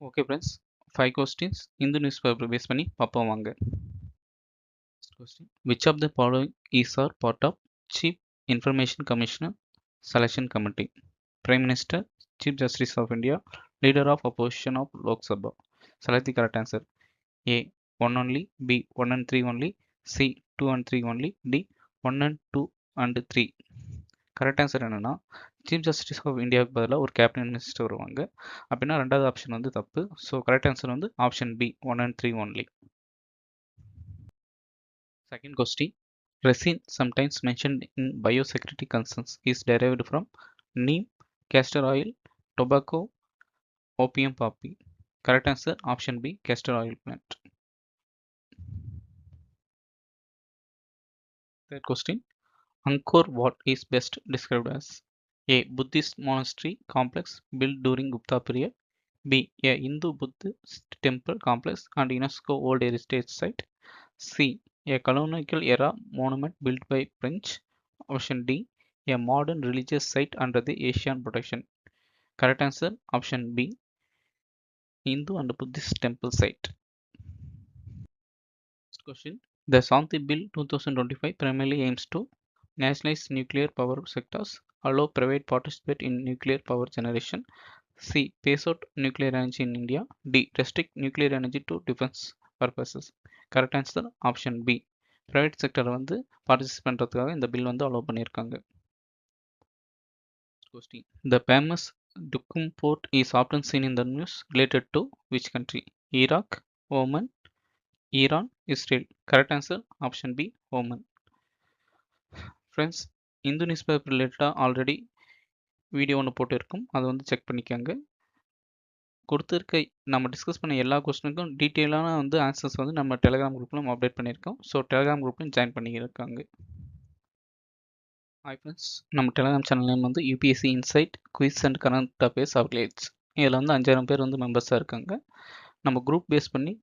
Okay friends, 5 questions Hindu newspaper base பண்ணி பார்ப்போம் வாங்க. First question. Which of the following is or part of Chief Information Commissioner Selection Committee? Prime Minister, Chief Justice of India, Leader of Opposition of Lok Sabha. Select the correct answer. A. 1 only, B. 1 and 3 only, C. 2 and 3 only, D. 1 and 2 and 3. Correct answer என்னன்னா chief justice of இந்தியாவுக்கு பதிலாக ஒரு cabinet minister வருவாங்க அப்படின்னா ரெண்டாவது option வந்து தப்பு. So correct answer வந்து option B 1 and 3 only. Second question. Resin, sometimes mentioned in biosecurity concerns, is derived from neem, castor oil, tobacco, opium poppy. Correct answer option B, castor oil plant. Third question. Angkor Wat is best described as A. Buddhist monastery complex built during Gupta period. B. A Hindu Buddhist temple complex and UNESCO World Heritage Site. C. A colonial era monument built by French. Option D. A modern religious site under the Asian protection. Correct answer option B. Hindu and Buddhist temple site. Next question. The Shanti Bill 2025 primarily aims to nationalize nuclear power sectors, allow private participate in nuclear power generation. C. Phase out nuclear energy in India. D. Restrict nuclear energy to defense purposes. Correct answer option B. Private sector வந்து participate பண்ணுறதுக்காக இந்த bill வந்து allow பண்ணியிருக்காங்க. Question. The famous Duqm port is often seen in the news related to which country? Iraq, Oman, Iran, Israel. Correct answer option B. Oman. Friends, Hindu news paper ரிலேட்டடாக already video ஒன்று போட்டிருக்கும், அதை வந்து check பண்ணிக்கோங்க. கொடுத்துருக்க நம்ம discuss பண்ண எல்லா கொஸ்டினுக்கும் டீட்டெயிலான வந்து ஆன்சர்ஸ் வந்து நம்ம டெலிகிராம் குரூப்பில் நம்ம அப்டேட் பண்ணியிருக்கோம். ஸோ டெலிகிராம் குரூப்லையும் ஜாயின் பண்ணியிருக்காங்க. ஹாய் ஃப்ரெண்ட்ஸ், நம்ம டெலிகிராம் சேனல் நேம் வந்து UPSC inside quiz and current affairs updates. இதில் வந்து 5000 பேர் வந்து மெம்பர்ஸாக இருக்காங்க. நம்ம குரூப் பேஸ் பண்ணி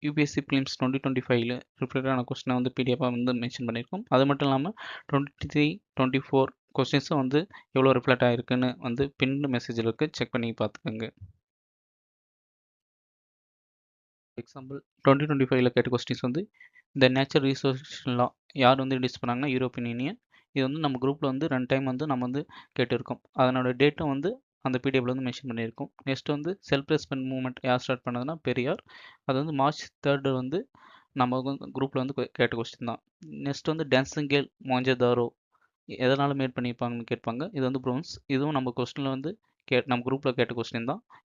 யூபிஎஸ்சி பிலிம்ஸ் 2025 ரிலேட்டடான கொஸ்டினை வந்து பிடிஎஃபாக வந்து மென்ஷன் பண்ணியிருக்கோம். அது மட்டும் இல்லாமல் 23, 24 கொஸ்டின்ஸும் வந்து எவ்வளோ ரிஃப்ளெக்ட் ஆகிருக்குன்னு வந்து பின் மெசேஜில் இருக்குது, செக் பண்ணி பார்த்துக்கோங்க. எக்ஸாம்பிள் 2025 கேட்ட கொஸ்டின்ஸ் வந்து இந்த நேச்சுரல் ரிசோர்ஸ் லா யார் வந்து இன்ட்ரடியூஸ் பண்ணாங்கன்னா யூரோப்பியன் யூனியன். இது வந்து நம்ம குரூப்பில் வந்து 2 டைம் வந்து நம்ம வந்து கேட்டிருக்கோம். அதனோட டேட்டும் வந்து அந்த பிடிஎஃப்ல வந்து மென்ஷன் பண்ணியிருக்கோம். நெக்ஸ்ட் வந்து செல்ஃப் ரெஸ்பெக்ட் மூவ்மெண்ட் யார் ஸ்டார்ட் பண்ணதுன்னா பெரியார். அது வந்து March 3 வந்து நம்ம குரூப்பில் வந்து கேட்ட கொஸ்டின் தான். நெக்ஸ்ட் வந்து டான்சிங் கேர்ள் மொஹஞ்சதாரோ எதனால் மேட் பண்ணியிருப்பாங்கன்னு கேட்பாங்க. இது வந்து ப்ரோன்ஸ். இதுவும் நம்ம கொஸ்டினில் வந்து நம்ம குரூப்பில் கேட்ட கொஸ்டின் தான்.